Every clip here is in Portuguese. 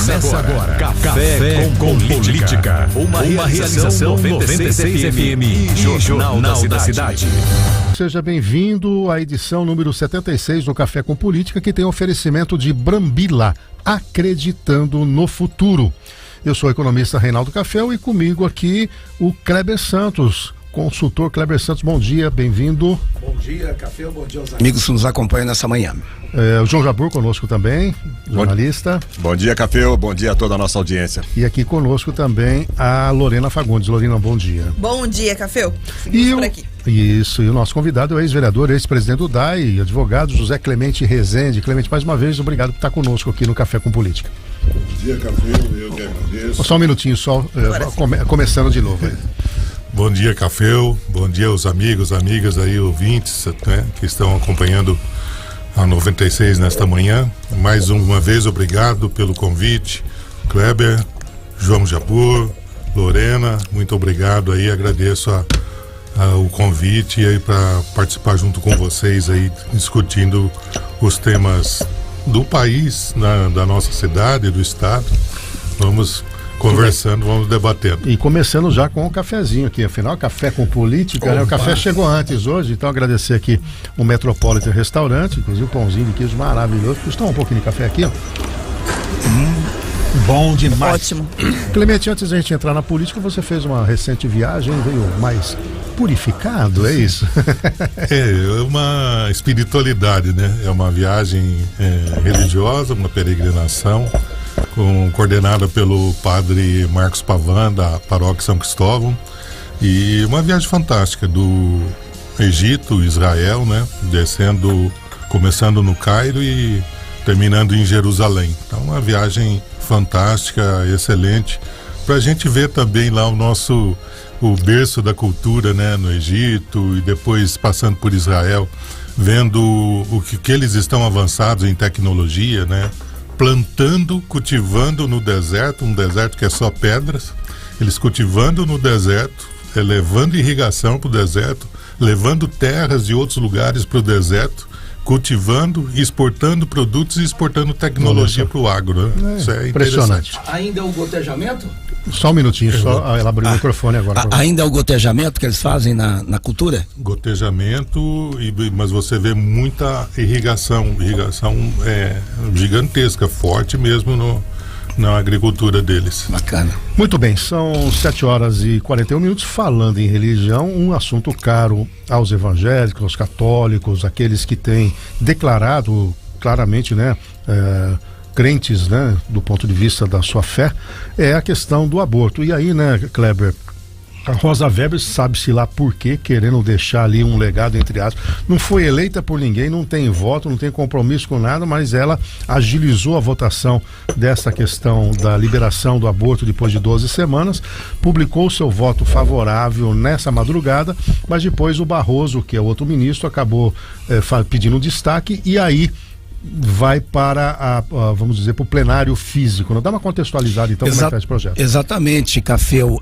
Começa agora. Café com Política. Uma realização 96 FM e Jornal da Cidade. Seja bem-vindo à edição número 76 do Café com Política, que tem oferecimento de Brambila, acreditando no futuro. Eu sou o economista Reinaldo Cafel e comigo aqui o Kleber Santos. Consultor Kleber Santos, bom dia, bem-vindo. Bom dia, Café, bom dia aos amigos que nos acompanham nessa manhã. O João Jabur conosco também, jornalista. Bom dia, Café, bom dia a toda a nossa audiência. E aqui conosco também a Lorena Fagundes. Lorena, bom dia. Bom dia, Café. Seguimos por aqui. Isso, e o nosso convidado é o ex-vereador, ex-presidente do DAI, advogado José Clemente Rezende. Clemente, mais uma vez, obrigado por estar conosco aqui no Café com Política. Bom dia, Café, eu que agradeço. Só um minutinho, começando de novo aí. Bom dia, Cafeu. Bom dia aos amigos, amigas aí, ouvintes, né, que estão acompanhando a 96 nesta manhã. Mais uma vez, obrigado pelo convite. Kleber, João Jabur, Lorena, muito obrigado aí. Agradeço o convite aí para participar junto com vocês aí, discutindo os temas do país, da nossa cidade, do estado. Vamos conversando, vamos debatendo. E começando já com o cafezinho aqui, afinal, Café com Política, né? O café chegou antes hoje, então agradecer aqui o Metropolitan Restaurante, inclusive o pãozinho de queijo maravilhoso. Custou um pouquinho de café aqui, ó. Bom demais. Ótimo. Clemente, antes da gente entrar na política, você fez uma recente viagem, veio mais purificado, é isso? É uma espiritualidade, né? É uma viagem religiosa, uma peregrinação, coordenada pelo padre Marcos Pavan, da paróquia São Cristóvão, e uma viagem fantástica do Egito, Israel, né? Começando no Cairo e terminando em Jerusalém. Então, uma viagem fantástica, excelente, para a gente ver também lá o berço da cultura, né? No Egito, e depois passando por Israel, vendo o que eles estão avançados em tecnologia, né? Plantando, cultivando no deserto, um deserto que é só pedras, eles cultivando no deserto, levando irrigação para o deserto, levando terras de outros lugares para o deserto, cultivando, exportando produtos e exportando tecnologia para o agro, né? Isso é impressionante. Ainda é o gotejamento? Só um minutinho, ela abriu o microfone agora. Ainda é o gotejamento que eles fazem na cultura? Gotejamento, mas você vê muita irrigação gigantesca, forte mesmo na agricultura deles. Bacana. Muito bem, são 7h41, falando em religião, um assunto caro aos evangélicos, aos católicos, aqueles que têm declarado claramente, né, crentes, né, do ponto de vista da sua fé, é a questão do aborto. E aí, né, Kleber, a Rosa Weber, sabe-se lá por quê, querendo deixar ali um legado, entre aspas, não foi eleita por ninguém, não tem voto, não tem compromisso com nada, mas ela agilizou a votação dessa questão da liberação do aborto depois de 12 semanas, publicou seu voto favorável nessa madrugada, mas depois o Barroso, que é outro ministro, acabou pedindo destaque, e aí vai para vamos dizer, para o plenário físico. Dá uma contextualizada então, como é que tá esse projeto? Exatamente, Cafeu.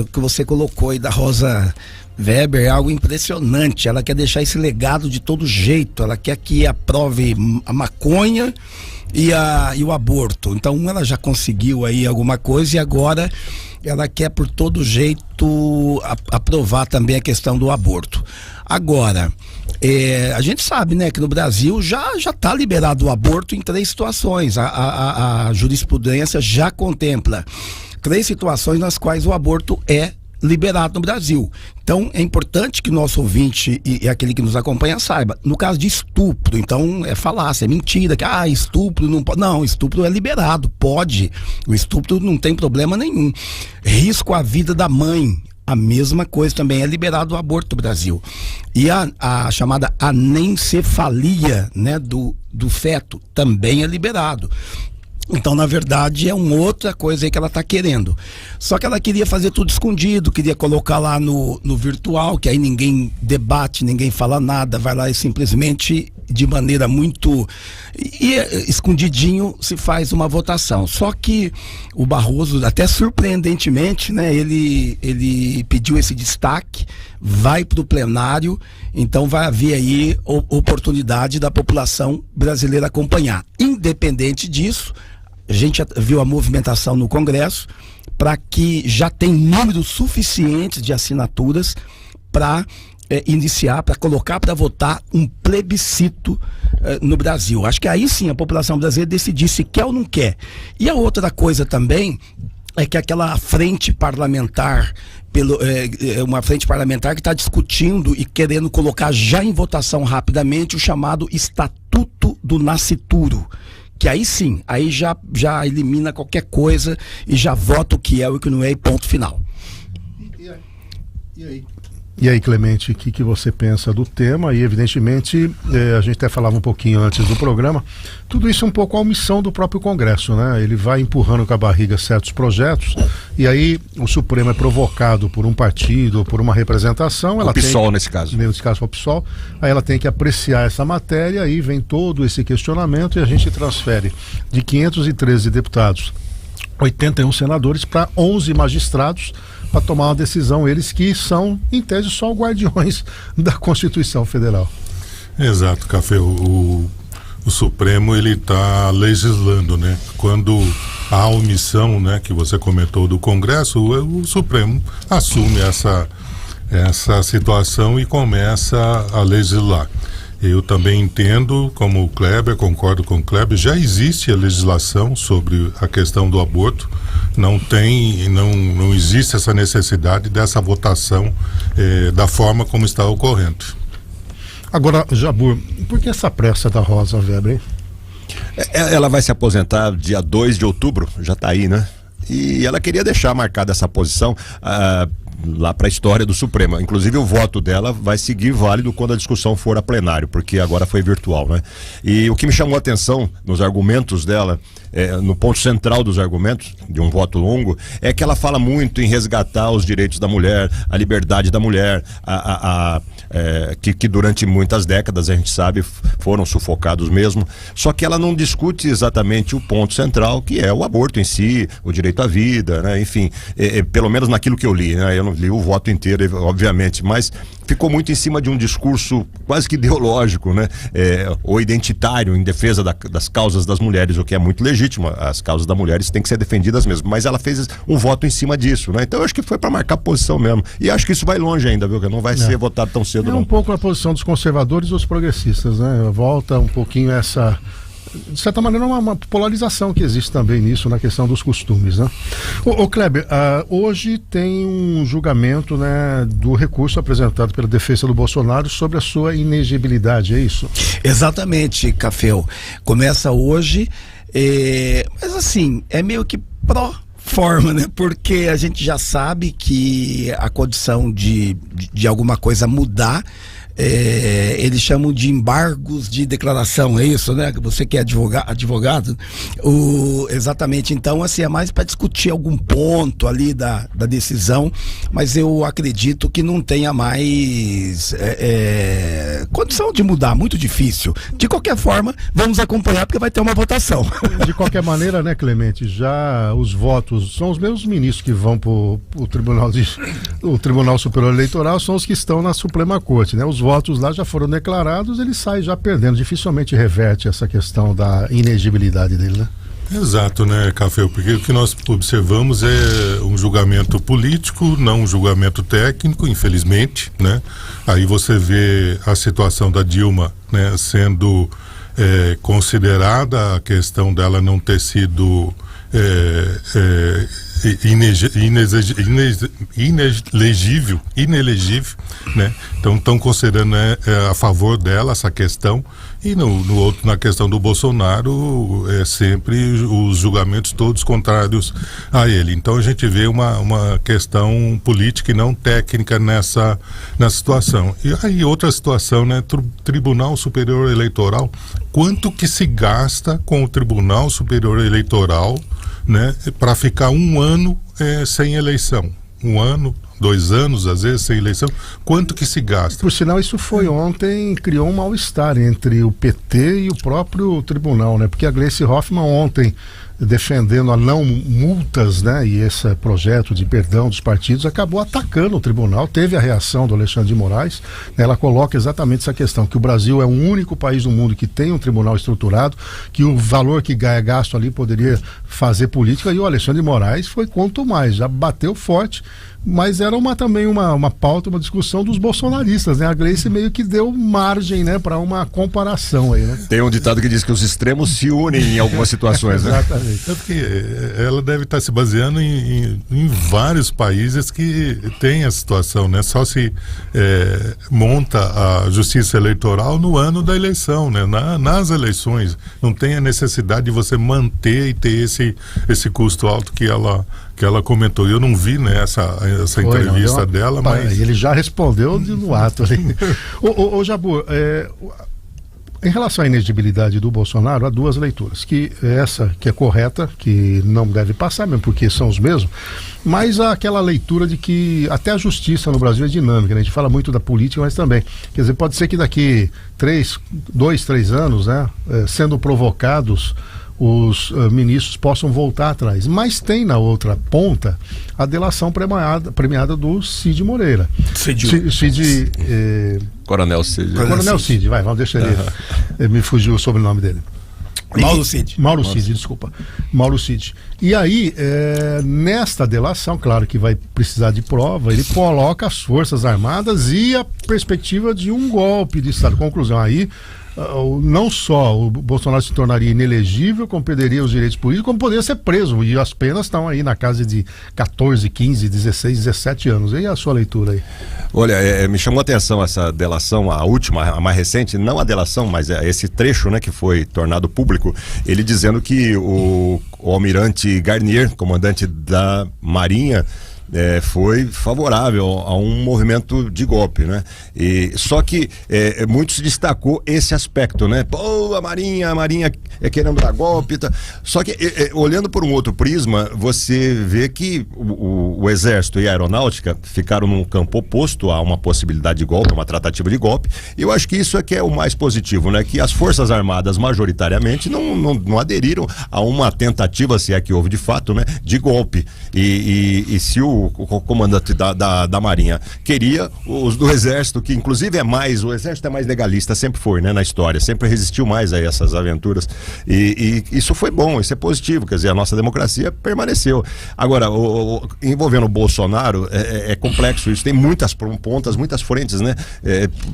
O que você colocou aí da Rosa Weber é algo impressionante. Ela quer deixar esse legado de todo jeito. Ela quer que aprove a maconha e o aborto. Então ela já conseguiu aí alguma coisa e agora ela quer por todo jeito aprovar também a questão do aborto. Agora, a gente sabe, né, que no Brasil já está liberado o aborto em 3 situações. A jurisprudência já contempla 3 situações nas quais o aborto é liberado no Brasil. Então é importante que o nosso ouvinte e aquele que nos acompanha saiba. No caso de estupro, então é falácia, é mentira, que estupro não pode. Não, estupro é liberado, pode. O estupro não tem problema nenhum. Risco à vida da mãe, a mesma coisa também, é liberado o aborto no Brasil. E a chamada anencefalia, né, do feto também é liberado. Então, na verdade, é uma outra coisa aí que ela está querendo. Só que ela queria fazer tudo escondido, queria colocar lá no virtual, que aí ninguém debate, ninguém fala nada, vai lá e simplesmente, de maneira muito escondidinho, se faz uma votação. Só que o Barroso, até surpreendentemente, né, ele pediu esse destaque, vai para o plenário, então vai haver aí oportunidade da população brasileira acompanhar. Independente disso, a gente viu a movimentação no Congresso para que já tem números suficientes de assinaturas para iniciar, para colocar para votar um plebiscito no Brasil. Acho que aí sim a população brasileira decidir se quer ou não quer. E a outra coisa também é que aquela frente parlamentar, uma frente parlamentar que está discutindo e querendo colocar já em votação rapidamente o chamado Estatuto do Nascituro, que aí sim, aí já elimina qualquer coisa e já vota o que é o que não é e ponto final. E aí, Clemente, o que você pensa do tema? E evidentemente, a gente até falava um pouquinho antes do programa, tudo isso é um pouco a omissão do próprio Congresso, né? Ele vai empurrando com a barriga certos projetos e aí o Supremo é provocado por um partido, por uma representação. O PSOL, nesse caso. Nesse caso, o PSOL. Aí ela tem que apreciar essa matéria, aí vem todo esse questionamento e a gente transfere de 513 deputados, 81 senadores para 11 magistrados para tomar uma decisão, eles que são, em tese, só guardiões da Constituição Federal. Exato, Café. O Supremo, ele está legislando, né? Quando há omissão, né, que você comentou do Congresso, o Supremo assume essa situação e começa a legislar. Eu também entendo, como o Kleber, concordo com o Kleber, já existe a legislação sobre a questão do aborto, não existe essa necessidade dessa votação da forma como está ocorrendo. Agora, Jabur, por que essa pressa da Rosa Weber, hein? Ela vai se aposentar dia 2 de outubro, já está aí, né? E ela queria deixar marcada essa posição lá para a história do Supremo. Inclusive o voto dela vai seguir válido quando a discussão for a plenário, porque agora foi virtual, né? E o que me chamou a atenção nos argumentos dela, no ponto central dos argumentos de um voto longo, é que ela fala muito em resgatar os direitos da mulher, a liberdade da mulher, que durante muitas décadas, a gente sabe, foram sufocados mesmo. Só que ela não discute exatamente o ponto central, que é o aborto em si, o direito à vida, né? Enfim, pelo menos naquilo que eu li, né? Eu não li o voto inteiro, obviamente, mas ficou muito em cima de um discurso quase que ideológico, né? Ou identitário, em defesa das causas das mulheres, o que é muito legítimo. As causas das mulheres têm que ser defendidas mesmo, mas ela fez um voto em cima disso, né? Então eu acho que foi para marcar posição mesmo, e acho que isso vai longe ainda, viu? Que não vai ser votado tão cedo, não. Um pouco a posição dos conservadores e dos progressistas, né? Volta um pouquinho essa, de certa maneira, uma polarização que existe também nisso, na questão dos costumes, né? Ô Kleber, hoje tem um julgamento, né, do recurso apresentado pela defesa do Bolsonaro sobre a sua inegibilidade, é isso? Exatamente, Cafeu. Começa hoje, mas assim, é meio que forma, né? Porque a gente já sabe que a condição de alguma coisa mudar, eles chamam de embargos de declaração, é isso, né? Você que é advogado, exatamente. Então, assim, é mais para discutir algum ponto ali da decisão, mas eu acredito que não tenha mais condição de mudar, muito difícil. De qualquer forma, vamos acompanhar porque vai ter uma votação. De qualquer maneira, né, Clemente, já os votos são os mesmos ministros que vão para o Tribunal Superior Eleitoral, são os que estão na Suprema Corte, né? Os votos lá já foram declarados, ele sai já perdendo, dificilmente reverte essa questão da inegibilidade dele, né? Exato, né, Café? Porque o que nós observamos é um julgamento político, não um julgamento técnico, infelizmente, né? Aí você vê a situação da Dilma, né, sendo considerada, a questão dela não ter sido inelegível, né? Então estão considerando a favor dela essa questão, e na questão do Bolsonaro sempre os julgamentos todos contrários a ele. Então a gente vê uma questão política e não técnica nessa situação. E aí outra situação, né? Tribunal Superior Eleitoral, quanto que se gasta com o Tribunal Superior Eleitoral, né, para ficar um ano sem eleição? 1 ano, 2 anos, às vezes, sem eleição. Quanto que se gasta? Por sinal, isso foi ontem, criou um mal-estar entre o PT e o próprio tribunal, né? Porque a Gleice Hoffmann ontem defendendo a não multas, né? E esse projeto de perdão dos partidos acabou atacando o tribunal. Teve a reação do Alexandre de Moraes, né? Ela coloca exatamente essa questão, que o Brasil é o único país do mundo que tem um tribunal estruturado, que o valor que é gasto ali poderia fazer política, e o Alexandre de Moraes foi quanto mais, já bateu forte. Mas era também uma pauta, uma discussão dos bolsonaristas, né? A Gleice meio que deu margem, né, para uma comparação aí, né? Tem um ditado que diz que os extremos se unem em algumas situações, né? Exatamente. É porque ela deve estar se baseando em vários países que tem a situação, né? Só se monta a justiça eleitoral no ano da eleição, né? Nas eleições. Não tem a necessidade de você manter e ter esse custo alto que ela comentou. Eu não vi, né, essa entrevista dela, mas... Ele já respondeu no ato ali. Ô Jabur, em relação à inegibilidade do Bolsonaro, há duas leituras. Que essa que é correta, que não deve passar mesmo, porque são os mesmos, mas há aquela leitura de que até a justiça no Brasil é dinâmica, né? A gente fala muito da política, mas também. Quer dizer, pode ser que daqui 2, 3 anos, né, sendo provocados, os ministros possam voltar atrás. Mas tem na outra ponta a delação premiada do Cid Moreira. Coronel Cid. Coronel Cid, vamos deixar ele. Me fugiu o sobrenome dele. Mauro Cid, desculpa. Mauro Cid. E aí, nesta delação, claro que vai precisar de prova, ele coloca as Forças Armadas e a perspectiva de um golpe de Estado. Conclusão, aí não só o Bolsonaro se tornaria inelegível, como perderia os direitos políticos, como poderia ser preso, e as penas estão aí na casa de 14, 15, 16, 17 anos. E a sua leitura aí? Olha, me chamou a atenção essa delação, a última, a mais recente, não a delação, mas esse trecho, né, que foi tornado público, ele dizendo que o almirante Garnier, comandante da Marinha, foi favorável a um movimento de golpe, né? Só que muito se destacou esse aspecto, né? Pô, a Marinha é querendo dar golpe, tá? Só que olhando por um outro prisma, você vê que o Exército e a Aeronáutica ficaram num campo oposto a uma possibilidade de golpe, uma tratativa de golpe. E eu acho que isso é que é o mais positivo, né? Que as Forças Armadas majoritariamente não aderiram a uma tentativa, se é que houve de fato, né? De golpe. E se o comandante da Marinha queria, os do Exército, que inclusive o Exército é mais legalista, sempre foi, né, na história, sempre resistiu mais a essas aventuras, e isso foi bom, isso é positivo, quer dizer, a nossa democracia permaneceu. Agora, envolvendo o Bolsonaro, é complexo isso, tem muitas pontas, muitas frentes, né?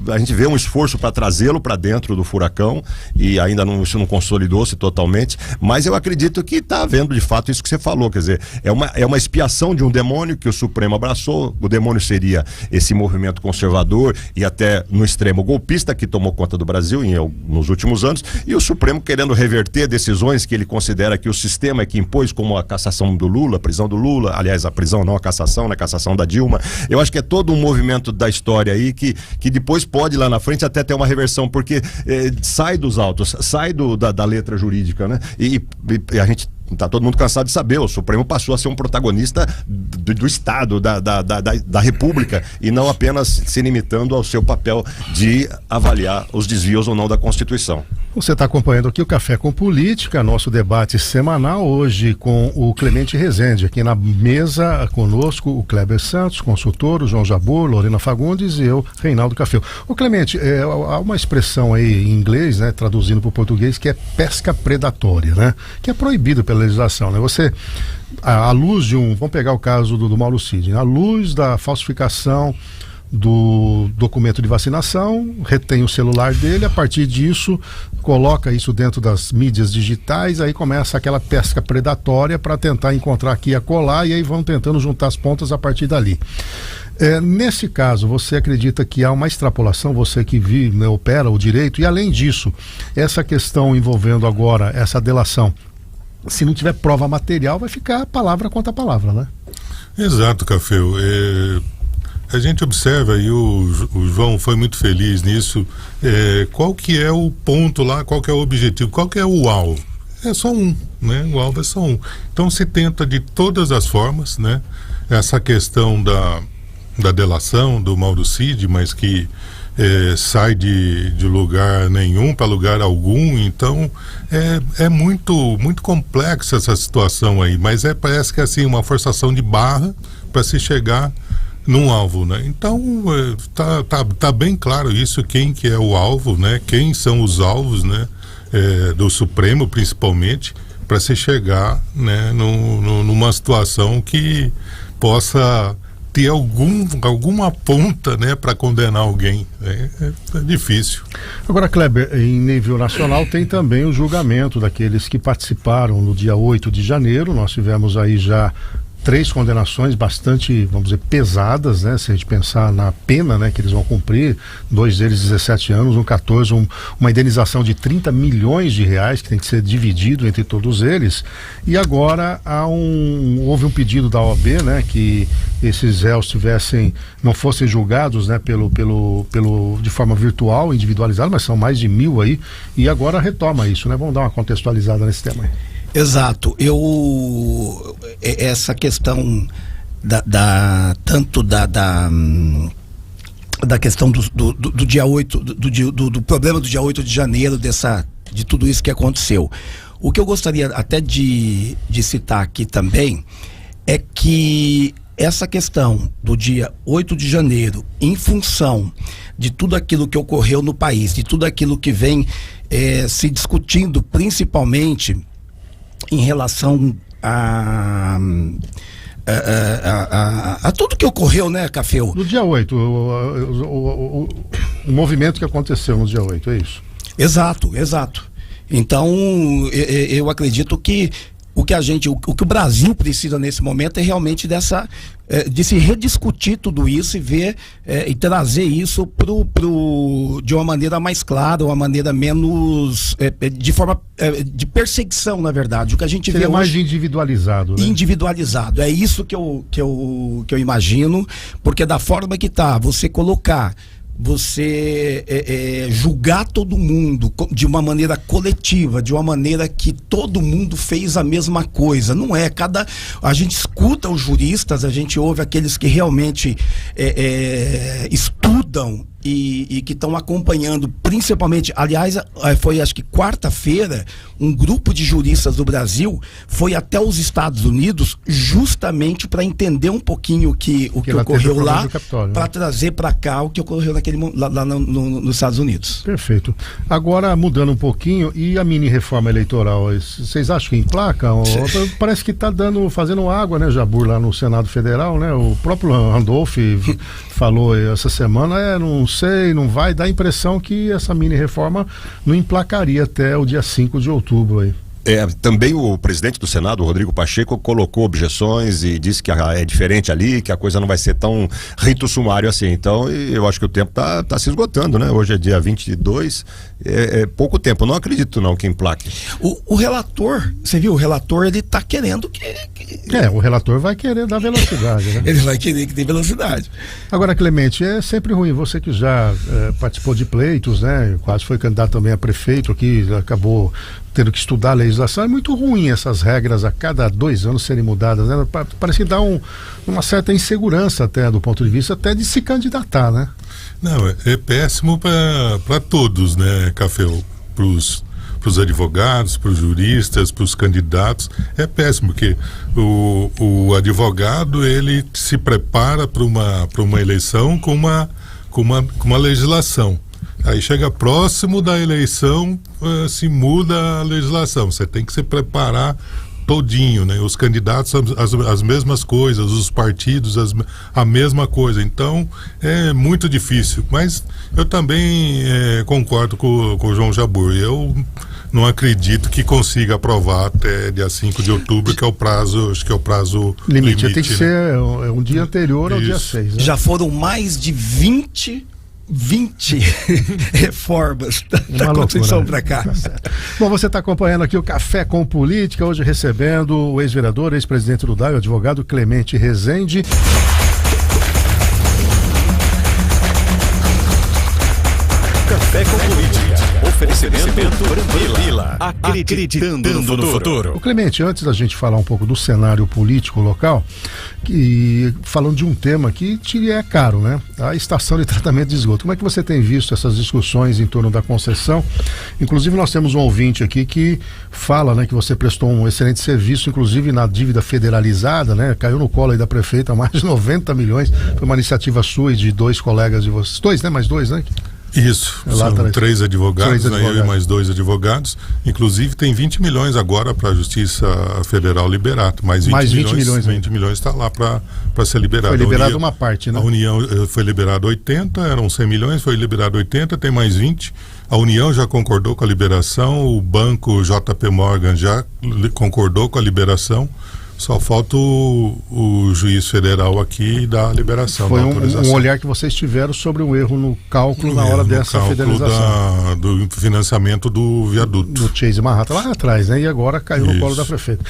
A gente vê um esforço para trazê-lo para dentro do furacão, e ainda isso não consolidou-se totalmente, mas eu acredito que está havendo de fato isso que você falou, quer dizer, é uma expiação de um demônio que o Supremo abraçou. O demônio seria esse movimento conservador e até no extremo golpista que tomou conta do Brasil nos últimos anos, e o Supremo querendo reverter decisões que ele considera que o sistema é que impôs, como a cassação do Lula, a prisão do Lula, aliás, a prisão não, a cassação, né, a cassação da Dilma. Eu acho que é todo um movimento da história aí que depois pode lá na frente até ter uma reversão, porque sai dos autos, sai da letra jurídica, né? E a gente tá todo mundo cansado de saber, o Supremo passou a ser um protagonista do Estado, da República, e não apenas se limitando ao seu papel de avaliar os desvios ou não da Constituição. Você está acompanhando aqui o Café com Política, nosso debate semanal, hoje com o Clemente Rezende, aqui na mesa conosco o Kleber Santos, consultor, o João Jabur, Lorena Fagundes e eu, Reinaldo Cafeu. Ô Clemente, há uma expressão aí em inglês, né, traduzindo para o português, que é pesca predatória, né, que é proibido pela legislação, né? Você, à luz de vamos pegar o caso do Mauro Cid, à luz da falsificação do documento de vacinação, retém o celular dele, a partir disso coloca isso dentro das mídias digitais, aí começa aquela pesca predatória para tentar encontrar aqui e acolá, e aí vão tentando juntar as pontas a partir dali. Nesse caso, você acredita que há uma extrapolação, você que vive, né, opera o direito, e além disso, essa questão envolvendo agora essa delação, se não tiver prova material, vai ficar palavra contra palavra, né? Exato, Cafeu. A gente observa, e o João foi muito feliz nisso, qual que é o ponto lá, qual que é o objetivo, qual que é o alvo? É só um, né? O alvo é só um. Então se tenta de todas as formas, né? Essa questão da delação do Mauro Cid, mas que sai de lugar nenhum para lugar algum. Então é muito, muito complexa essa situação aí, mas parece que é assim, uma forçação de barra para se chegar num alvo, né? Então tá bem claro isso, quem que é o alvo, né? Quem são os alvos, né? Do Supremo, principalmente, para se chegar, né? Numa situação que possa ter alguma ponta, né, para condenar alguém. É difícil. Agora, Kleber, em nível nacional tem também o julgamento daqueles que participaram no dia 8 de janeiro. Nós tivemos aí já 3 condenações bastante, vamos dizer, pesadas, né? Se a gente pensar na pena, né, que eles vão cumprir, 2 deles 17 anos, um 14, uma indenização de 30 milhões de reais que tem que ser dividido entre todos eles. E agora houve um pedido da OAB, né, que esses réus não fossem julgados, né, de forma virtual, individualizada, mas são mais de 1.000 aí, e agora retoma isso, né? Vamos dar uma contextualizada nesse tema aí. Exato. Essa questão da questão do dia 8, do problema do dia 8 de janeiro, de tudo isso que aconteceu. O que eu gostaria até de citar aqui também é que essa questão do dia 8 de janeiro, em função de tudo aquilo que ocorreu no país, de tudo aquilo que vem se discutindo, principalmente em relação a tudo que ocorreu, né, Cafeu? No dia 8, o movimento que aconteceu no dia 8, é isso? Exato. Então, eu acredito que o que o Brasil precisa nesse momento é realmente de se rediscutir tudo isso e ver e trazer isso de uma maneira mais clara, uma maneira menos de forma de perseguição, na verdade. O que a gente vê mais hoje, individualizado, né? Individualizado. É isso que eu imagino, porque da forma que tá, você julgar todo mundo de uma maneira coletiva, de uma maneira que todo mundo fez a mesma coisa. Não é. A gente escuta os juristas, a gente ouve aqueles que realmente estudam e que estão acompanhando, principalmente, aliás, foi acho que quarta-feira, um grupo de juristas do Brasil foi até os Estados Unidos justamente para entender um pouquinho o que ocorreu lá, para trazer para cá o que ocorreu lá nos Estados Unidos. Perfeito. Agora, mudando um pouquinho, e a mini reforma eleitoral, vocês acham que emplacam? Parece que está fazendo água, né, Jabur, lá no Senado Federal, né? O próprio Randolph falou essa semana, não sei, não vai, dá a impressão que essa mini reforma não emplacaria até o dia 5 de outubro aí. Também o presidente do Senado, Rodrigo Pacheco, colocou objeções e disse que é diferente ali, que a coisa não vai ser tão rito sumário assim. Então, eu acho que o tempo tá se esgotando, né? Hoje é dia 22, é pouco tempo. Eu não acredito não que emplaque. O relator, você viu, o relator, ele tá querendo que... o relator vai querer dar velocidade, né? Ele vai querer que dê velocidade. Agora, Clemente, é sempre ruim, você que já participou de pleitos, né? Quase foi candidato também a prefeito aqui, acabou tendo que estudar a legislação. É muito ruim essas regras a cada 2 anos serem mudadas, né? Parece que dá uma certa insegurança até do ponto de vista até de se candidatar, né? Não, é péssimo para todos, né, Cafeu? Para os advogados, para os juristas, para os candidatos. É péssimo, porque o advogado, ele se prepara para uma eleição com uma legislação. Aí chega próximo da eleição, se muda a legislação. Você tem que se preparar todinho, né? Os candidatos as mesmas coisas, os partidos a mesma coisa. Então é muito difícil. Mas eu também concordo com o João Jabur. Eu não acredito que consiga aprovar até dia 5 de outubro, que é o prazo, acho que é o prazo limite. Tem que ser um dia anterior ao dia 6. Né? Já foram mais de 20 reformas da Constituição para cá. Bom, você está acompanhando aqui o Café com Política, hoje recebendo o ex-vereador, ex-presidente do DAI, o advogado Clemente Rezende. Café com Política. Oferecimento Oferecimento Brambila. Acreditando no futuro. O Clemente, antes da gente falar um pouco do cenário político local, falando de um tema que te é caro, né? A estação de tratamento de esgoto. Como é que você tem visto essas discussões em torno da concessão? Inclusive nós temos um ouvinte aqui que fala, né, que você prestou um excelente serviço, inclusive na dívida federalizada, né? Caiu no colo aí da prefeita mais de 90 milhões. Foi uma iniciativa sua e de dois colegas de vocês. Dois, né? Mais dois, né? Isso, são três advogados, né, eu e mais dois advogados. Inclusive tem 20 milhões agora para a Justiça Federal liberar. Mais 20 milhões está lá para ser liberado. Foi liberado uma parte, né? A União foi liberado 80, eram 100 milhões, foi liberado 80, tem mais 20. A União já concordou com a liberação, o banco JP Morgan já concordou com a liberação. Só falta o juiz federal aqui dar a liberação. Foi um olhar que vocês tiveram sobre um erro no cálculo na hora dessa federalização. Do financiamento do viaduto. Do Chase Manhattan, lá atrás, né? E agora caiu no colo da prefeita.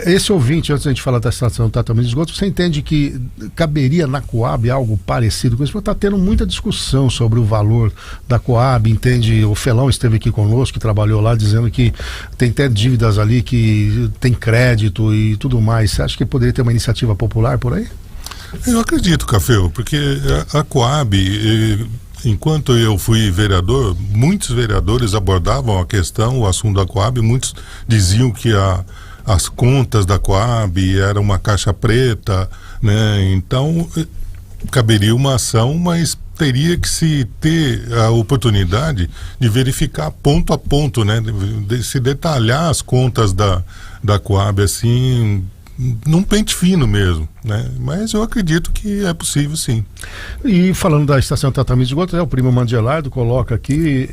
Esse ouvinte, antes da gente falar da estação de tratamento de esgoto, você entende que caberia na Coab algo parecido com isso? Porque está tendo muita discussão sobre o valor da Coab, entende? O Felão esteve aqui conosco, que trabalhou lá, dizendo que tem até dívidas ali, que tem crédito e tudo mais. Você acha que poderia ter uma iniciativa popular por aí? Eu acredito, Cafeu, porque a Coab, enquanto eu fui vereador, muitos vereadores abordavam a questão, o assunto da Coab, muitos diziam que as contas da Coab eram uma caixa preta, né? Então caberia uma ação, mas teria que se ter a oportunidade de verificar ponto a ponto, né? De se detalhar as contas da Coab assim, num pente fino mesmo, né? Mas eu acredito que é possível, sim. E falando da estação de tratamento de esgoto, o primo Mandilardo coloca aqui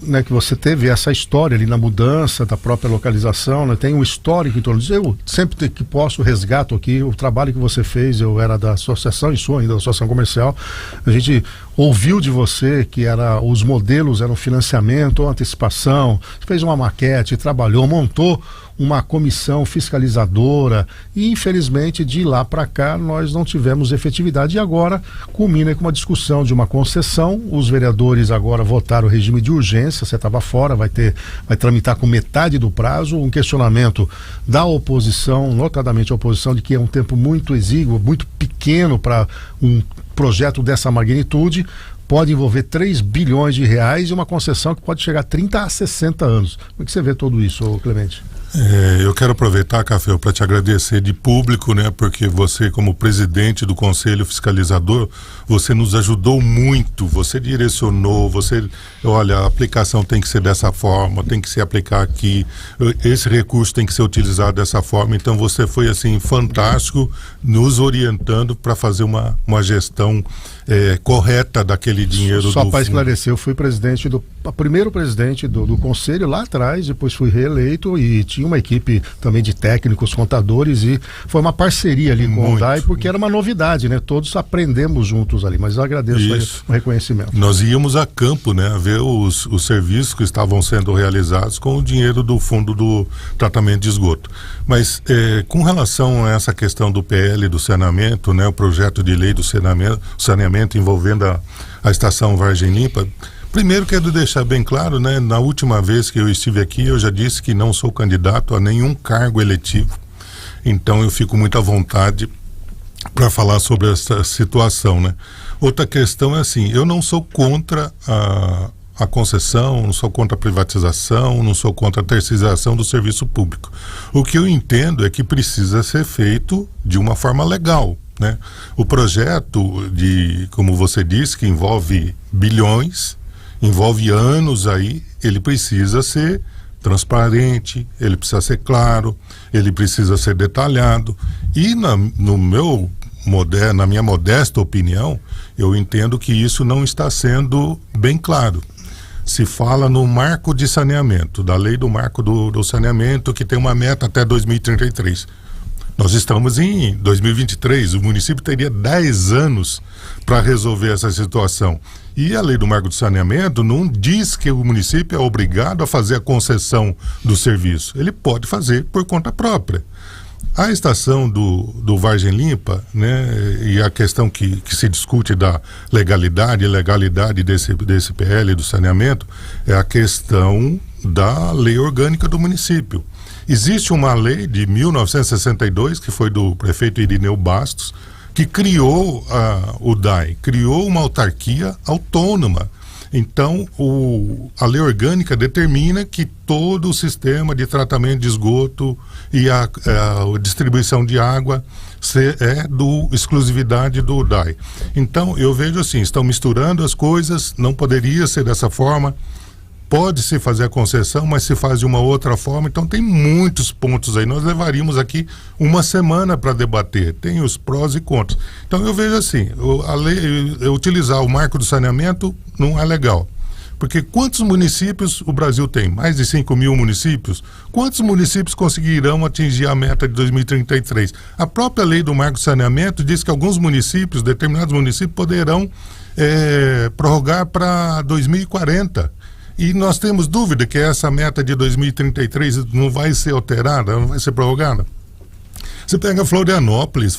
né, que você teve essa história ali na mudança da própria localização, né? Tem um histórico em torno disso. Eu sempre que posso resgato aqui o trabalho que você fez. Eu era da associação, e sou ainda da associação comercial. A gente ouviu de você que os modelos eram financiamento ou antecipação. Você fez uma maquete, trabalhou, montou uma comissão fiscalizadora e infelizmente de lá para cá nós não tivemos efetividade, e agora culmina com uma discussão de uma concessão. Os vereadores agora votaram o regime de urgência, você estava fora, vai tramitar com metade do prazo. Um questionamento da oposição, notadamente a oposição, de que é um tempo muito exíguo, muito pequeno para um projeto dessa magnitude. Pode envolver 3 bilhões de reais e uma concessão que pode chegar a 30 a 60 anos. Como é que você vê tudo isso, Clemente? Eu quero aproveitar, Café, para te agradecer de público, né? Porque você, como presidente do Conselho Fiscalizador, você nos ajudou muito, você direcionou, olha, a aplicação tem que ser dessa forma, tem que se aplicar aqui, esse recurso tem que ser utilizado dessa forma. Então você foi assim fantástico, nos orientando para fazer uma gestão correta daquele dinheiro. Só para esclarecer, eu fui primeiro presidente do Conselho lá atrás, depois fui reeleito e tinha uma equipe também de técnicos, contadores, e foi uma parceria ali com o DAI, porque era uma novidade, né? Todos aprendemos juntos ali, mas eu agradeço o reconhecimento. Nós íamos a campo, né? A ver os serviços que estavam sendo realizados com o dinheiro do Fundo do Tratamento de Esgoto. Mas com relação a essa questão do PL do saneamento, né? O projeto de lei do saneamento envolvendo a estação Vargem Limpa, primeiro quero deixar bem claro, né? Na última vez que eu estive aqui, eu já disse que não sou candidato a nenhum cargo eletivo. Então eu fico muito à vontade para falar sobre essa situação, né? Outra questão é assim, eu não sou contra a concessão, não sou contra a privatização, não sou contra a terceirização do serviço público. O que eu entendo é que precisa ser feito de uma forma legal, né? O projeto como você disse, que envolve bilhões, envolve anos aí, ele precisa ser transparente, ele precisa ser claro, ele precisa ser detalhado. E na minha modesta opinião, eu entendo que isso não está sendo bem claro. Se fala no marco de saneamento, da lei do marco do saneamento, que tem uma meta até 2033. Nós estamos em 2023, o município teria 10 anos para resolver essa situação. E a lei do marco de saneamento não diz que o município é obrigado a fazer a concessão do serviço. Ele pode fazer por conta própria. A estação do Vargem Limpa, né, e a questão que se discute da legalidade desse PL do saneamento é a questão da lei orgânica do município. Existe uma lei de 1962, que foi do prefeito Irineu Bastos, que criou o DAI, criou uma autarquia autônoma. Então, a lei orgânica determina que todo o sistema de tratamento de esgoto e a distribuição de água é exclusividade do DAI. Então, eu vejo assim, estão misturando as coisas, não poderia ser dessa forma. Pode-se fazer a concessão, mas se faz de uma outra forma. Então tem muitos pontos aí. Nós levaríamos aqui uma semana para debater. Tem os prós e contras. Então eu vejo assim, a lei, utilizar o marco do saneamento não é legal. Porque quantos municípios o Brasil tem? Mais de 5 mil municípios? Quantos municípios conseguirão atingir a meta de 2033? A própria lei do marco do saneamento diz que alguns municípios, determinados municípios, poderão prorrogar para 2040. E nós temos dúvida que essa meta de 2033 não vai ser alterada, não vai ser prorrogada. Você pega Florianópolis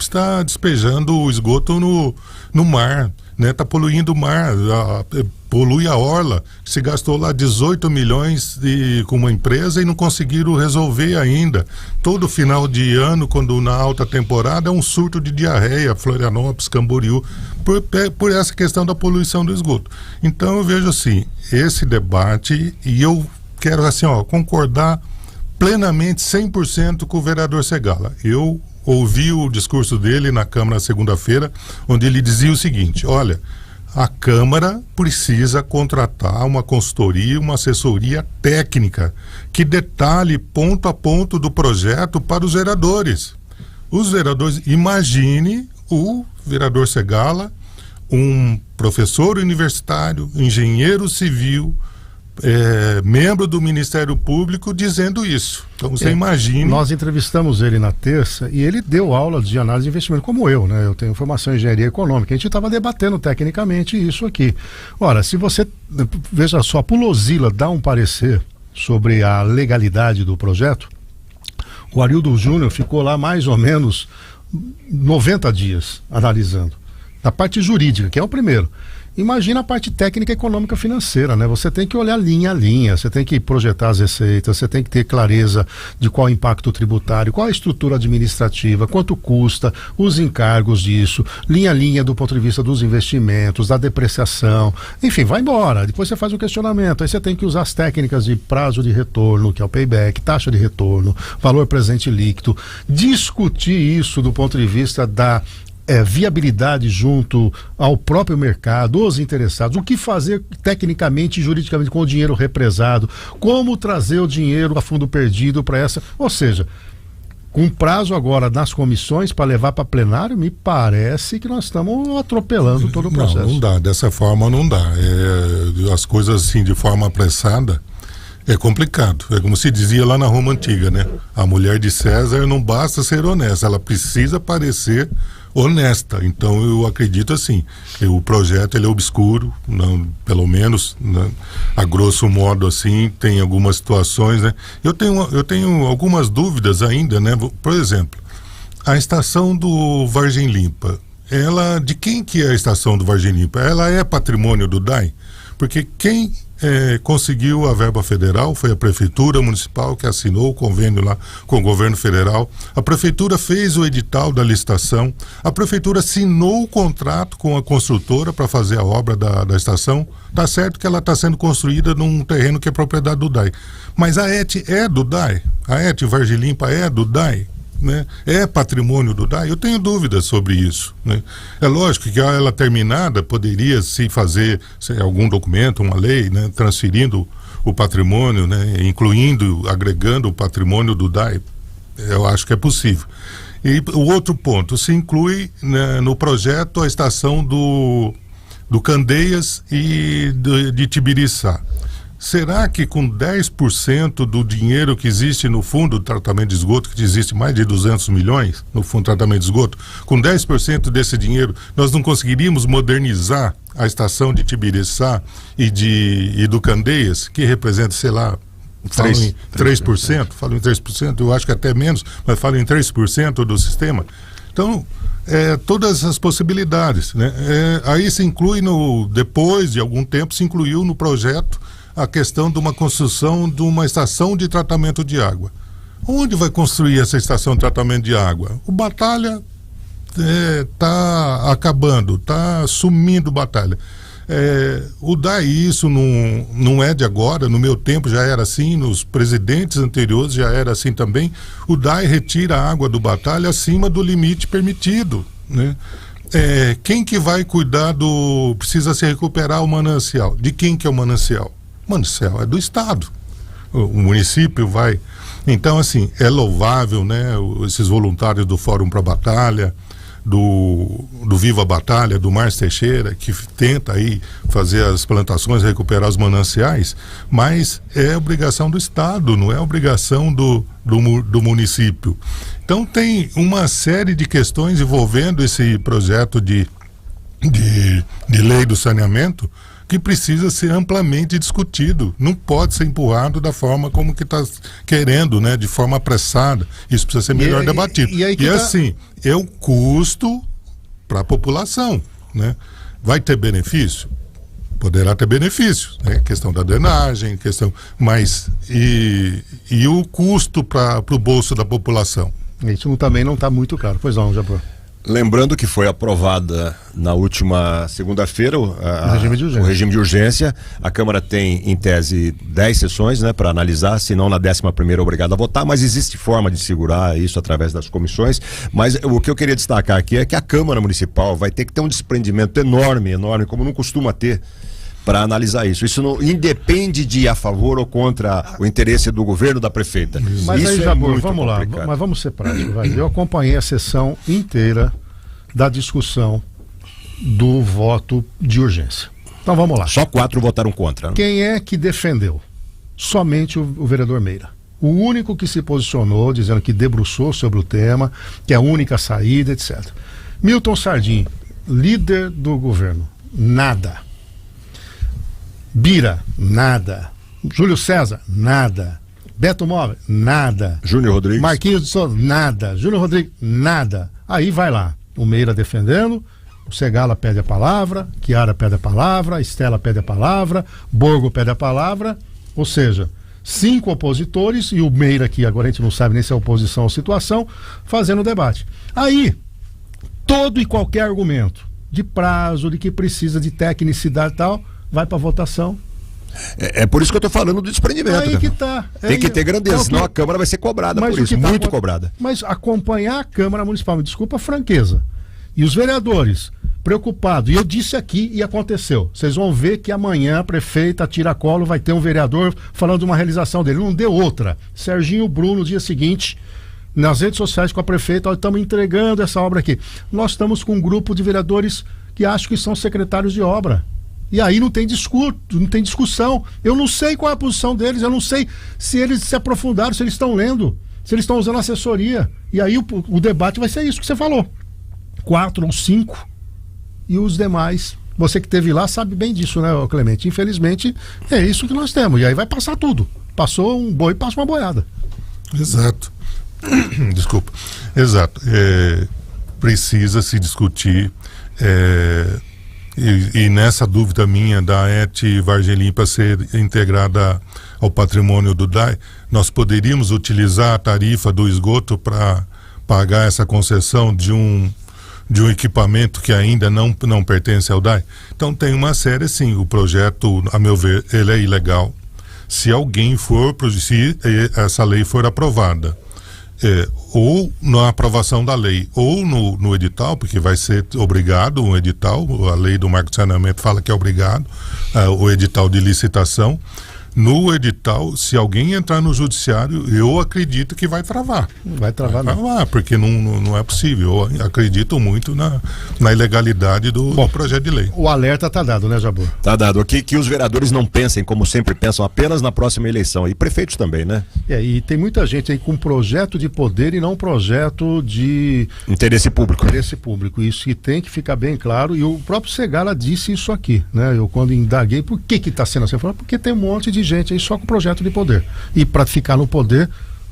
está despejando o esgoto no mar, né? Está poluindo o mar, polui a orla. Se gastou lá 18 milhões com uma empresa e não conseguiram resolver ainda. Todo final de ano, quando na alta temporada, é um surto de diarreia, Florianópolis, Camboriú, por essa questão da poluição do esgoto. Então eu vejo assim, esse debate, e eu quero assim, concordar plenamente, 100% com o vereador Segala. Eu ouvi o discurso dele na Câmara segunda-feira, onde ele dizia o seguinte: olha, a Câmara precisa contratar uma consultoria, uma assessoria técnica que detalhe ponto a ponto do projeto para os vereadores. Os vereadores, imagine o vereador Segala, um professor universitário, engenheiro civil, membro do Ministério Público, dizendo isso. Então você imagina. Nós entrevistamos ele na terça e ele deu aula de análise de investimento, como eu, né? Eu tenho formação em engenharia econômica. A gente estava debatendo tecnicamente isso aqui. Ora, se você, veja só, a Pulosila dá um parecer sobre a legalidade do projeto, o Arildo Júnior ficou lá mais ou menos 90 dias analisando. Da parte jurídica, que é o primeiro. Imagina a parte técnica, econômica, financeira, né? Você tem que olhar linha a linha, você tem que projetar as receitas, você tem que ter clareza de qual é o impacto tributário, qual é a estrutura administrativa, quanto custa, os encargos disso, linha a linha do ponto de vista dos investimentos, da depreciação, enfim, vai embora. Depois você faz um questionamento, aí você tem que usar as técnicas de prazo de retorno, que é o payback, taxa de retorno, valor presente líquido, discutir isso do ponto de vista da viabilidade junto ao próprio mercado, os interessados, o que fazer tecnicamente e juridicamente com o dinheiro represado, como trazer o dinheiro a fundo perdido para essa, ou seja, com prazo agora nas comissões para levar para plenário, me parece que nós estamos atropelando todo o processo. Não dá, dessa forma não dá. As coisas assim de forma apressada é complicado. É como se dizia lá na Roma Antiga, né? A mulher de César não basta ser honesta, ela precisa parecer honesta. Então eu acredito assim, o projeto ele é obscuro, não, pelo menos, né, a grosso modo assim, tem algumas situações, né? Eu tenho algumas dúvidas ainda, né? Por exemplo, a estação do Vargem Limpa, de quem que é a estação do Vargem Limpa? Ela é patrimônio do DAI? Porque quem conseguiu a verba federal foi a Prefeitura Municipal, que assinou o convênio lá com o governo federal. A Prefeitura fez o edital da licitação, a Prefeitura assinou o contrato com a construtora para fazer a obra da estação. Tá certo que ela está sendo construída num terreno que é propriedade do DAI, mas a ET é do DAI, a ET Vargem Limpa é do DAI, né? É patrimônio do DAI? Eu tenho dúvidas sobre isso, né? É lógico que ela terminada poderia se fazer algum documento, uma lei, né? Transferindo o patrimônio, né? Agregando o patrimônio do DAI. Eu acho que é possível. E o outro ponto, se inclui, né, no projeto a estação do Candeias e de Tibiriçá. Será que com 10% do dinheiro que existe no fundo do tratamento de esgoto, que existe mais de 200 milhões no fundo do tratamento de esgoto, com 10% desse dinheiro, nós não conseguiríamos modernizar a estação de Tibiriçá e do Candeias, que representa, sei lá, Falo em 3%, falo em 3%, eu acho que até menos, mas falo em 3% do sistema. Então, todas as possibilidades, né? Aí se inclui, depois de algum tempo, se incluiu no projeto a questão de uma construção de uma estação de tratamento de água. Onde vai construir essa estação de tratamento de água? O Batalha está acabando, está sumindo Batalha. O DAI, isso não é de agora, no meu tempo já era assim, nos presidentes anteriores já era assim também. O DAI retira a água do Batalha acima do limite permitido, né? Quem que vai cuidar precisa se recuperar o manancial? De quem que é o manancial? O manancial é do Estado. O município vai... Então, assim, é louvável, né, esses voluntários do Fórum para Batalha, do Viva Batalha, do Márcio Teixeira, que tenta aí fazer as plantações, recuperar os mananciais, mas é obrigação do Estado, não é obrigação do município. Então tem uma série de questões envolvendo esse projeto de lei do saneamento que precisa ser amplamente discutido. Não pode ser empurrado da forma como que está querendo, né? De forma apressada. Isso precisa ser melhor debatido. E assim, é um custo para a população, né? Vai ter benefício? Poderá ter benefícios, né? Questão da drenagem, mas e o custo para o bolso da população? Isso também não está muito claro. Pois não, Jabor. Lembrando que foi aprovada na última segunda-feira o regime de urgência. A Câmara tem, em tese, 10 sessões, né, para analisar, se não na 11ª é obrigada a votar, mas existe forma de segurar isso através das comissões. Mas o que eu queria destacar aqui é que a Câmara Municipal vai ter que ter um desprendimento enorme, como não costuma ter, para analisar isso. Isso não independe de ir a favor ou contra o interesse do governo, da prefeita. Mas isso aí, Jabor, vamos lá, mas vamos ser práticos. Eu acompanhei a sessão inteira da discussão do voto de urgência. Então vamos lá. Só 4 votaram contra, né? Quem é que defendeu? Somente o vereador Meira. O único que se posicionou, dizendo que debruçou sobre o tema, que é a única saída, etc. Milton Sardim, líder do governo, nada. Bira, nada. Júlio César, nada. Beto Móvel, nada. Júnior Rodrigues. Marquinhos de Souza, nada. Júnior Rodrigues, nada. Aí vai lá, o Meira defendendo, o Segala pede a palavra, Chiara pede a palavra, Estela pede a palavra, Borgo pede a palavra, ou seja, 5 opositores e o Meira, que agora a gente não sabe nem se é oposição ou situação, fazendo o debate. Aí, todo e qualquer argumento de prazo, de que precisa de tecnicidade e tal, vai para votação. É por isso que eu estou falando do desprendimento. Aí que tá. Tem que ter grandeza, senão a Câmara vai ser cobrada por isso, muito cobrada. Mas acompanhar a Câmara Municipal, me desculpa a franqueza, e os vereadores preocupados, e eu disse aqui e aconteceu, vocês vão ver que amanhã a prefeita Tiracolo vai ter um vereador falando de uma realização dele, não deu outra. Serginho Bruno, no dia seguinte, nas redes sociais com a prefeita, estamos entregando essa obra aqui. Nós estamos com um grupo de vereadores que acham que são secretários de obra. E aí não tem discussão. Eu não sei qual é a posição deles, eu não sei se eles se aprofundaram, se eles estão lendo, se eles estão usando assessoria. E aí o debate vai ser isso que você falou. 4 ou 5 e os demais. Você que esteve lá sabe bem disso, né, Clemente? Infelizmente é isso que nós temos. E aí vai passar tudo. Passou um boi, passa uma boiada. Exato. Desculpa. Exato. Precisa se discutir. E nessa dúvida minha da ET Vargelim para ser integrada ao patrimônio do DAI, nós poderíamos utilizar a tarifa do esgoto para pagar essa concessão de um equipamento que ainda não pertence ao DAI? Então tem uma série, sim. O projeto, a meu ver, ele é ilegal. Se essa lei for aprovada, ou na aprovação da lei, ou no edital, porque vai ser obrigado um edital, a lei do marco de saneamento fala que é obrigado, o edital de licitação. No edital, se alguém entrar no judiciário, eu acredito que vai travar. Vai travar, porque não é possível. Eu acredito muito na ilegalidade do projeto de lei. O alerta tá dado, né, Jabor? Tá dado. Que os vereadores não pensem, como sempre pensam, apenas na próxima eleição. E prefeitos também, né? E tem muita gente aí com projeto de poder e não projeto de... interesse público. Interesse público. Isso que tem que ficar bem claro. E o próprio Segala disse isso aqui, né? Eu quando indaguei, por que está sendo assim? Eu falei, porque tem um monte de gente aí só com projeto de poder. E para ficar no poder,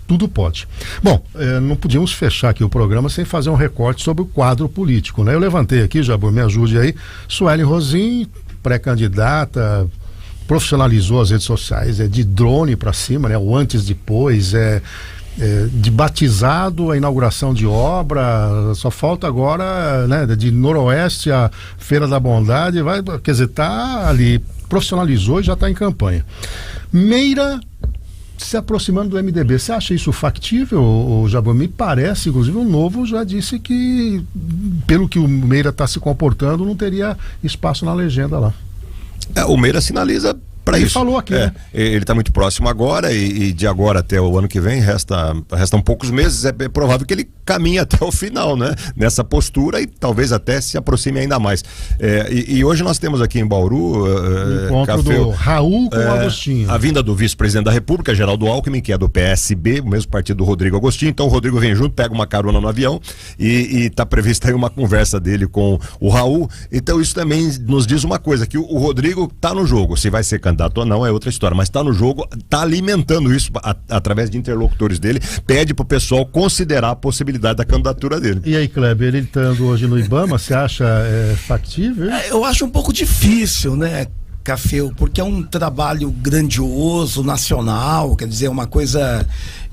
tudo pode. Bom, não podíamos fechar aqui o programa sem fazer um recorte sobre o quadro político, né? Eu levantei aqui, Jabor, me ajude aí, Sueli Rosim, pré-candidata, profissionalizou as redes sociais, de drone para cima, né? O antes, depois, de batizado a inauguração de obra, só falta agora, né? De Noroeste a Feira da Bondade, quer dizer, tá ali, profissionalizou e já está em campanha. Meira se aproximando do MDB, você acha isso factível, Jabor? Me parece, inclusive o Novo já disse que, pelo que o Meira está se comportando, não teria espaço na legenda lá. O Meira sinaliza para isso. Ele falou aqui, né? Ele está muito próximo agora e de agora até o ano que vem restam poucos meses, é provável que ele caminhe até o final, né? Nessa postura e talvez até se aproxime ainda mais. E hoje nós temos aqui em Bauru encontro do Raul com o Agostinho. A vinda do vice-presidente da República, Geraldo Alckmin, que é do PSB, o mesmo partido do Rodrigo Agostinho. Então o Rodrigo vem junto, pega uma carona no avião e está prevista aí uma conversa dele com o Raul. Então isso também nos diz uma coisa, que o Rodrigo está no jogo. Se vai ser candidato ou não é outra história, mas está no jogo, está alimentando isso através de interlocutores dele, pede para o pessoal considerar a possibilidade da candidatura dele. E aí, Kleber, ele estando hoje no IBAMA, você acha factível? Eu acho um pouco difícil, né, Cafeu, porque é um trabalho grandioso, nacional, quer dizer, uma coisa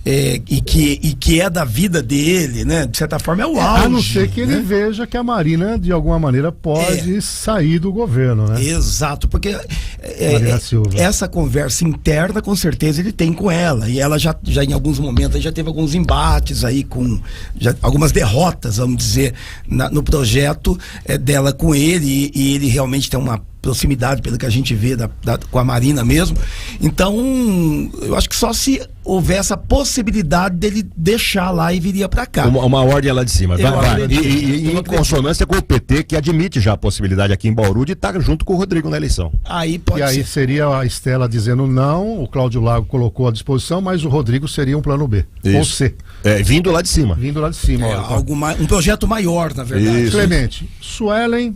e que é da vida dele, né? De certa forma é o auge. A não ser que ele veja que a Marina, de alguma maneira, pode sair do governo, né? Exato, porque essa conversa interna, com certeza, ele tem com ela. E ela já em alguns momentos já teve alguns embates aí, algumas derrotas, vamos dizer, no projeto dela com ele, e ele realmente tem uma proximidade, pelo que a gente vê com a Marina mesmo. Então, eu acho que só se houver essa possibilidade dele deixar lá e viria para cá. Uma ordem lá de cima. E em consonância com o PT, que admite já a possibilidade aqui em Bauru de estar junto com o Rodrigo na eleição. Aí pode aí seria a Estela dizendo não, o Cláudio Lago colocou à disposição, mas o Rodrigo seria um plano B. Isso. Ou C. Vindo lá de cima. Um projeto maior, na verdade. Isso. Clemente, Suelen,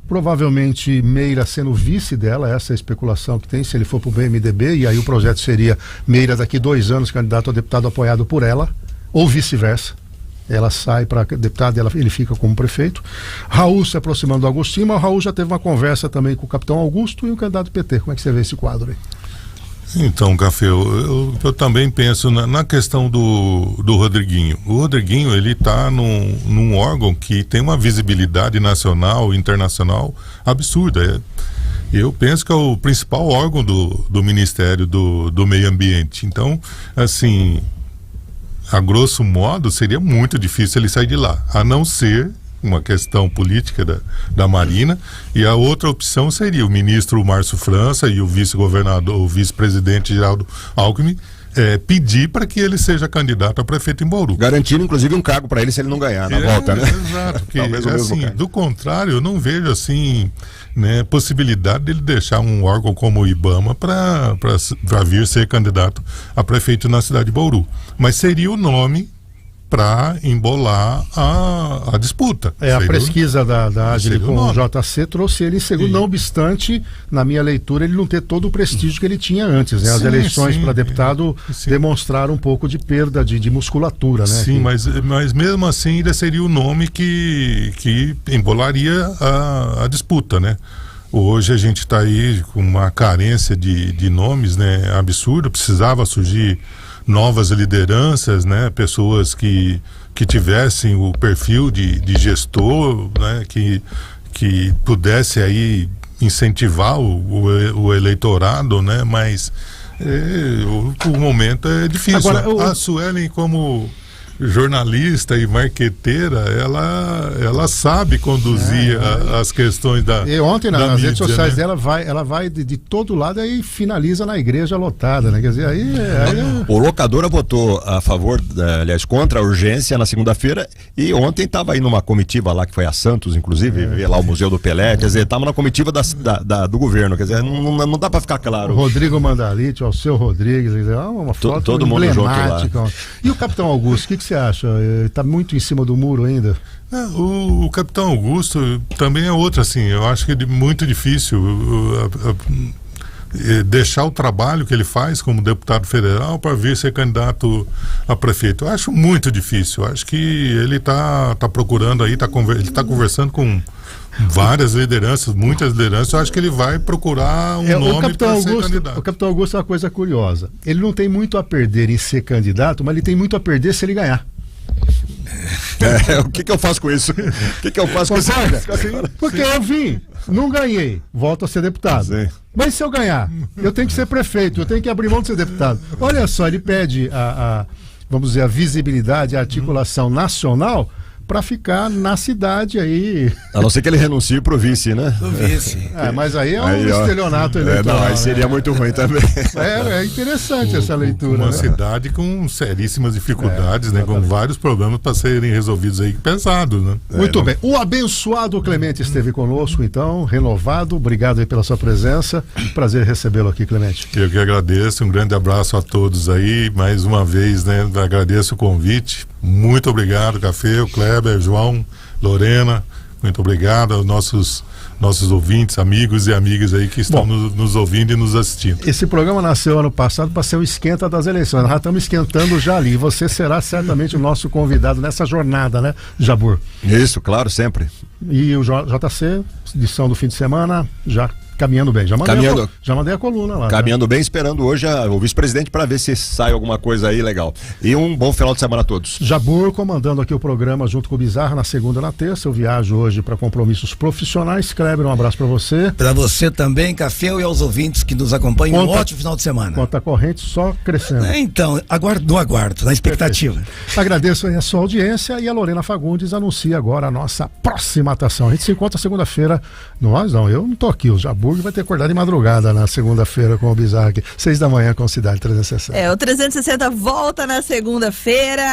provavelmente Meira sendo vice dela, essa é a especulação que tem, se ele for para o MDB, e aí o projeto seria Meira daqui 2 anos candidato a deputado apoiado por ela, ou vice-versa. Ela sai para deputado, ele fica como prefeito. Raul se aproximando do Agostinho, mas o Raul já teve uma conversa também com o capitão Augusto e o candidato do PT. Como é que você vê esse quadro aí? Então, Cafeu, eu também penso na questão do Rodriguinho. O Rodriguinho, ele está num órgão que tem uma visibilidade nacional e internacional absurda. Eu penso que é o principal órgão do Ministério do Meio Ambiente. Então, assim, a grosso modo, seria muito difícil ele sair de lá, a não ser uma questão política da Marina, e a outra opção seria o ministro Márcio França e o vice-governador, o vice-presidente Geraldo Alckmin, pedir para que ele seja candidato a prefeito em Bauru. Garantindo, inclusive, um cargo para ele se ele não ganhar na volta, né? Exato. Do contrário, eu não vejo, assim, né, possibilidade dele deixar um órgão como o IBAMA para vir ser candidato a prefeito na cidade de Bauru. Mas seria o nome para embolar a disputa. A pesquisa da Agile com o JC trouxe ele em segundo, não obstante, na minha leitura, ele não ter todo o prestígio que ele tinha antes, né? As eleições para deputado demonstraram um pouco de perda de musculatura, né? Sim, mas mesmo assim ainda seria o nome que embolaria a disputa, né? Hoje a gente está aí com uma carência de nomes, né, absurda, precisava surgir novas lideranças, né, pessoas que tivessem o perfil de gestor, né, que pudesse aí incentivar o eleitorado, né, mas o momento é difícil. Agora, a Suelen, como jornalista e marqueteira, ela sabe conduzir as questões da E ontem nas mídia, redes sociais, né? ela vai de todo lado e finaliza na igreja lotada, né? Quer dizer, O Locadora votou a favor, aliás, contra a urgência na segunda-feira, e ontem estava aí numa comitiva lá que foi a Santos, inclusive, ver lá o Museu do Pelé, quer dizer, estava na comitiva do governo, quer dizer, não dá para ficar claro. O Rodrigo Mandalite, o seu Rodrigues, uma foto todo mundo emblemática. Junto lá. E o capitão Augusto, o que você acha? Está muito em cima do muro ainda? O capitão Augusto também é outro, assim, eu acho que é muito difícil. deixar o trabalho que ele faz como deputado federal para vir ser candidato a prefeito. Eu acho muito difícil. Eu acho que ele está procurando aí, ele está conversando com várias lideranças, muitas lideranças. Eu acho que ele vai procurar um nome para ser candidato. O capitão Augusto é uma coisa curiosa. Ele não tem muito a perder em ser candidato, mas ele tem muito a perder se ele ganhar. O que eu faço com isso? O que eu faço com isso? Porque eu vim, não ganhei, volto a ser deputado. Sim. Mas se eu ganhar, eu tenho que ser prefeito, eu tenho que abrir mão de ser deputado. Olha só, ele pede vamos dizer, a visibilidade, a articulação nacional para ficar na cidade aí. A não ser que ele renuncie pro vice, né? Pro vice. Mas aí é um estelionato eleitoral. Não, aí seria muito ruim também. É interessante essa leitura. Uma cidade com seríssimas dificuldades, né? Com vários problemas para serem resolvidos aí, pesados, né? Muito bem. O abençoado Clemente esteve conosco, então, renovado. Obrigado aí pela sua presença. Prazer recebê-lo aqui, Clemente. Eu que agradeço. Um grande abraço a todos aí. Mais uma vez, né? Agradeço o convite. Muito obrigado, Café, Kleber, João, Lorena. Muito obrigado aos nossos ouvintes, amigos e amigas aí que estão nos ouvindo e nos assistindo. Esse programa nasceu ano passado para ser o esquenta das eleições. Nós já estamos esquentando já ali. Você será certamente o nosso convidado nessa jornada, né, Jabur? Isso, claro, sempre. E o JC, edição do fim de semana, já caminhando bem. Já mandei a coluna lá. Caminhando bem, esperando hoje o vice-presidente para ver se sai alguma coisa aí legal. E um bom final de semana a todos. Jabur comandando aqui o programa junto com o Bizarra na segunda e na terça. Eu viajo hoje para compromissos profissionais. Kleber, um abraço para você. Para você também, Café, e aos ouvintes que nos acompanham. Um ótimo final de semana. Conta corrente só crescendo. Então, aguardo, na expectativa. Perfeito. Agradeço aí a sua audiência e a Lorena Fagundes anuncia agora a nossa próxima atuação. A gente se encontra segunda-feira. Eu não tô aqui, o Jabur vai ter acordado de madrugada na segunda-feira com o Bizarro aqui, 6 da manhã com o Cidade 360. O 360 volta na segunda-feira.